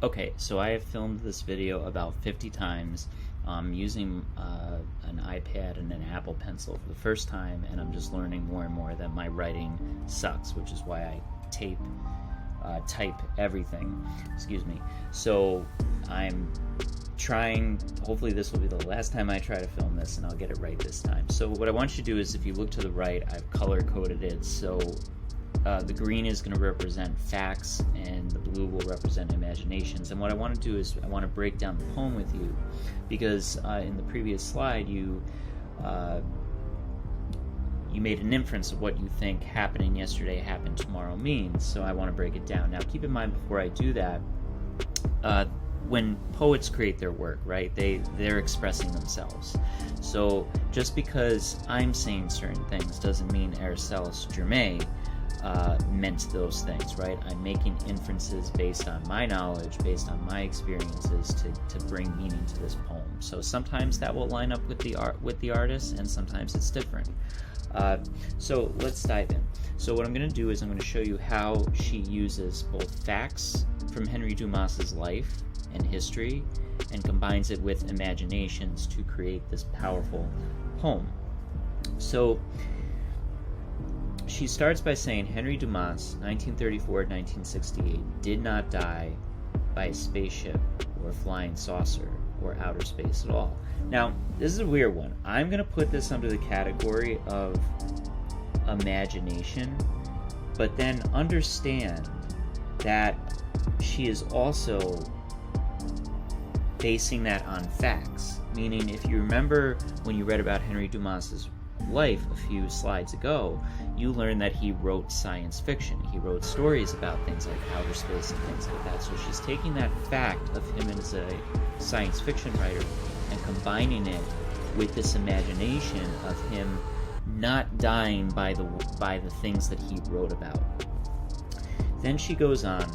Okay, so I have filmed this video about 50 times using an iPad and an Apple Pencil for the first time, and I'm just learning more and more that my writing sucks, which is why I type everything. Excuse me. So I'm trying, hopefully this will be the last time I try to film this and I'll get it right this time. So what I want you to do is, if you look to the right, I've color coded it. So the green is going to represent facts and the blue will represent imaginations. And what I want to do is I want to break down the poem with you, because in the previous slide you made an inference of what you think happening yesterday, happened tomorrow means. So I want to break it down. Now keep in mind, before I do that, when poets create their work, right, they're expressing themselves. So just because I'm saying certain things doesn't mean Aracelis Girmay meant those things, right? I'm making inferences based on my knowledge, based on my experiences to bring meaning to this poem. So sometimes that will line up with the artist, and sometimes it's different. So let's dive in. So what I'm going to do is I'm going to show you how she uses both facts from Henry Dumas's life and history and combines it with imaginations to create this powerful poem. So she starts by saying Henry Dumas, 1934-1968, did not die by a spaceship or flying saucer or outer space at all. Now, this is a weird one. I'm going to put this under the category of imagination, but then understand that she is also basing that on facts. Meaning, if you remember when you read about Henry Dumas's life a few slides ago, you learned that he wrote science fiction. He wrote stories about things like outer space and things like that. So she's taking that fact of him as a science fiction writer and combining it with this imagination of him not dying by the things that he wrote about. Then she goes on,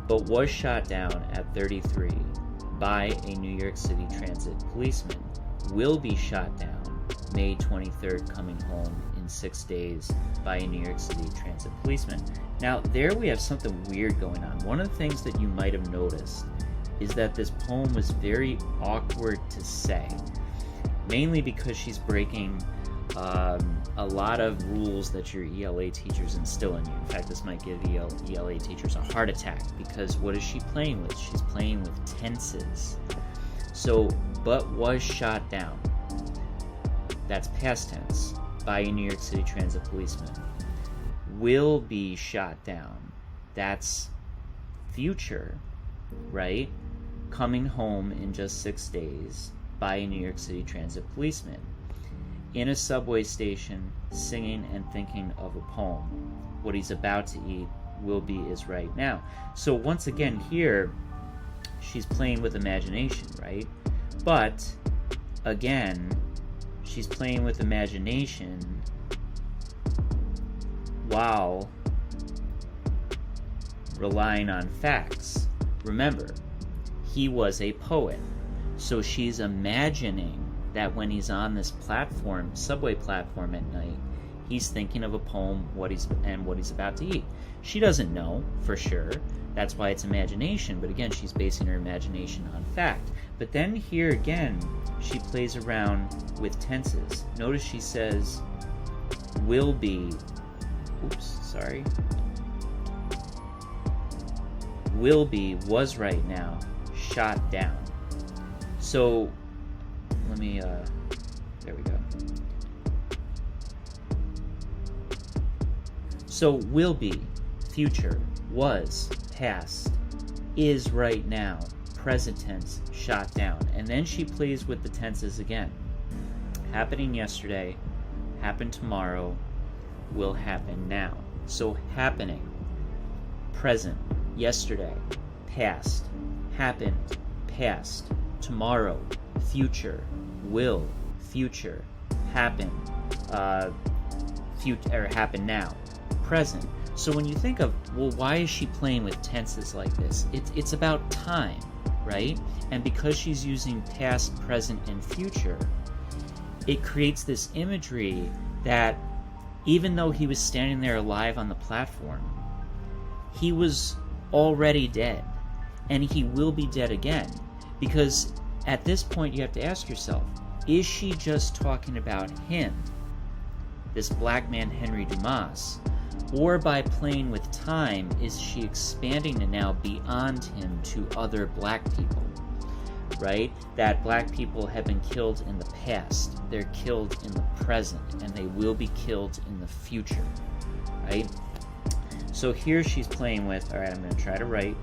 but was shot down at 33 by a New York City transit policeman, will be shot down May 23rd, coming home in 6 days by a New York City transit policeman. Now, there we have something weird going on. One of the things that you might have noticed is that this poem was very awkward to say, mainly because she's breaking a lot of rules that your ELA teachers instill in you. In fact, this might give ELA teachers a heart attack, because what is she playing with? She's playing with tenses. So, but was shot down. That's past tense, by a New York City transit policeman. Will be shot down. That's future, right? Coming home in just 6 days by a New York City transit policeman. In a subway station, singing and thinking of a poem. What he's about to eat will be is right now. So once again here, she's playing with imagination, right? But again, she's playing with imagination while relying on facts. Remember, he was a poet, so she's imagining that when he's on this subway platform at night, he's thinking of a poem, what he's about to eat. She doesn't know for sure. That's why it's imagination. But again, she's basing her imagination on fact. But then here again, she plays around with tenses. Notice she says, will be, will be, was right now, shot down. So, let me, there we go. So, will be, future, was, past, is right now, present tense, shot down. And then she plays with the tenses again. Happening yesterday, happened tomorrow, will happen now. So, happening, present, yesterday, past, happened, past, tomorrow, future, will, future, happen, happen now, present. So when you think of, well, why is she playing with tenses like this? It's about time, right? And because she's using past, present, and future, it creates this imagery that even though he was standing there alive on the platform, he was already dead. and he will be dead again. Because at this point you have to ask yourself, is she just talking about him, this black man Henry Dumas, or by playing with time is she expanding it now beyond him to other black people, right? That black people have been killed in the past, they're killed in the present, and they will be killed in the future, right? So here she's playing with, alright, I'm going to try to write.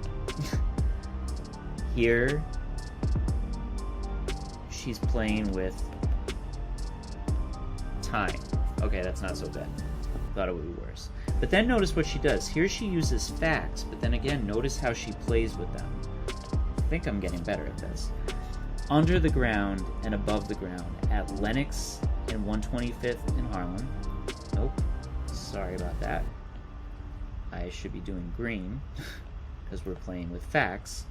Here she's playing with time. Okay, that's not so bad. Thought it would be worse. But then notice what she does. Here she uses facts, but then again, notice how she plays with them. I think I'm getting better at this. Under the ground and above the ground at Lenox and 125th in Harlem. Nope. Sorry about that. I should be doing green because we're playing with facts.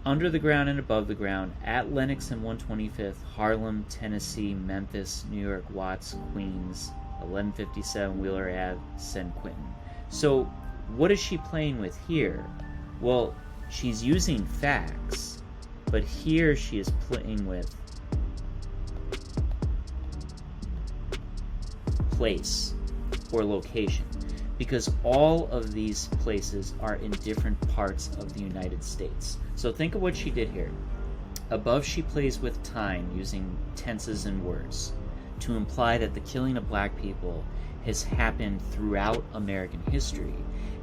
Under the ground and above the ground at Lenox and 125th, Harlem, Tennessee, Memphis, New York, Watts, Queens, 1157 Wheeler Ave, San Quentin. So what is she playing with here? Well, she's using facts, but here she is playing with place or location, because all of these places are in different parts of the United States. So think of what she did here. Above, she plays with time using tenses and words to imply that the killing of black people has happened throughout American history.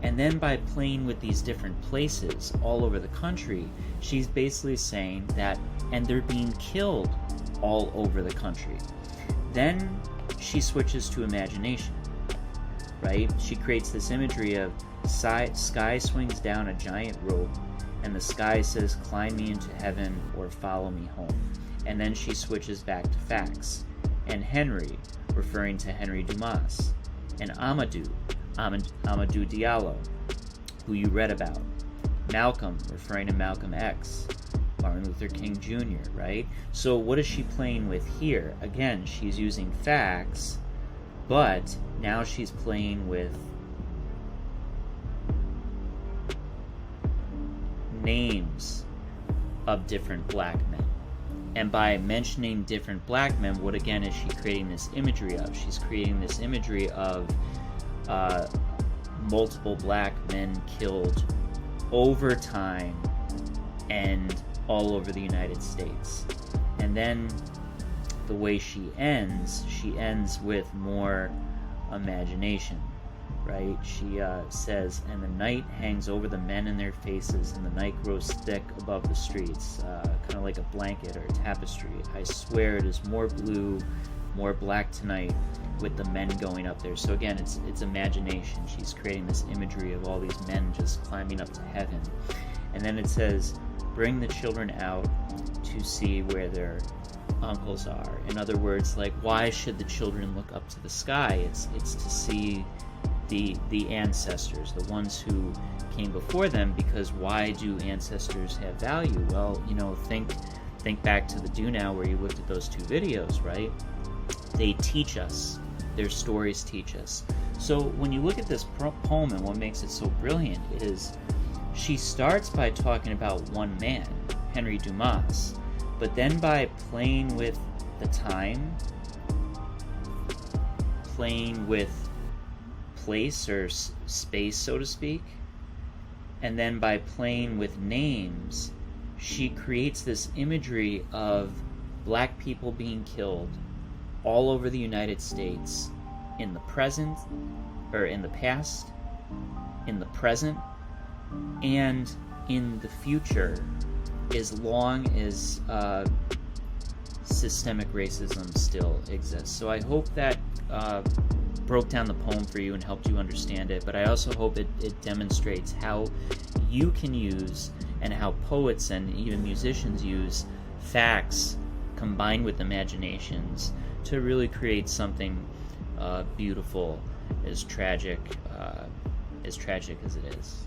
And then by playing with these different places all over the country, she's basically saying that, and they're being killed all over the country. Then she switches to imagination, right? She creates this imagery of sky swings down a giant rope, and the sky says, climb me into heaven or follow me home. And then she switches back to facts. And Henry, referring to Henry Dumas. And Amadou Diallo, who you read about. Malcolm, referring to Malcolm X. Martin Luther King Jr., right? So what is she playing with here? Again, she's using facts, but now she's playing with names of different black men. And by mentioning different black men, what again is she creating this imagery of? She's creating this imagery of multiple black men killed over time and all over the United States. And then the way she ends with more imagination, right? She says, and the night hangs over the men and their faces, and the night grows thick above the streets, kind of like a blanket or a tapestry. I swear it is more blue, more black tonight, with the men going up there. So again, it's imagination. She's creating this imagery of all these men just climbing up to heaven. And then it says, bring the children out to see where their uncles are. In other words, like, why should the children look up to the sky? It's to see the ancestors, the ones who came before them, because why do ancestors have value? Well, think back to the Do Now where you looked at those two videos, right? They teach us. Their stories teach us. So when you look at this poem, and what makes it so brilliant is she starts by talking about one man, Henry Dumas, but then by playing with the time, playing with place or space, so to speak, and then by playing with names, she creates this imagery of black people being killed all over the United States in the present, or in the past, in the present, and in the future, as long as systemic racism still exists. So I hope that broke down the poem for you and helped you understand it, but I also hope it demonstrates how you can use, and how poets and even musicians use, facts combined with imaginations to really create something beautiful, as tragic as it is.